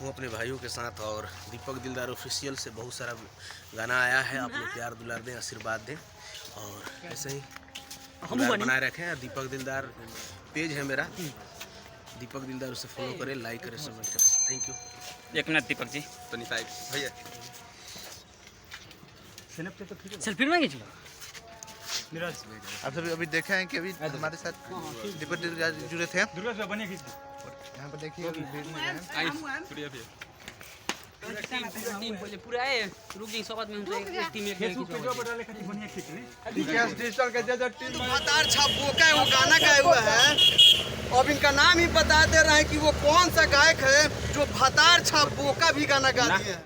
हूँ अपने भाइयों के साथ और दीपक दिलदार ऑफिशियल से बहुत सारा गाना आया है। आप लोग प्यार दुलार दें, आशीर्वाद दें और ऐसे ही दुलार बनाए रखें। दीपक दिलदार पेज है मेरा, दीपक दिलदार उसे फॉलो करें, लाइक करें, सब। Thank you. 1 minute Deepak ji, भैया सेल्फी में खींच लो। आप सभी अभी देखे हैं कि अभी हमारे साथ दीपक दिलदार जुड़े थे। यहाँ पर देखिए अभी भीड़ में हैं। पूरा है रुक गई सब आदमी हम टीम एक डिजिटल का जो टीम भतार छाप बोका है, वो गाना गाया हुआ है। अब इनका नाम ही बता दे रहे हैं कि वो कौन सा गायक है जो भतार छाप बोका भी गाना गा दिए हैं।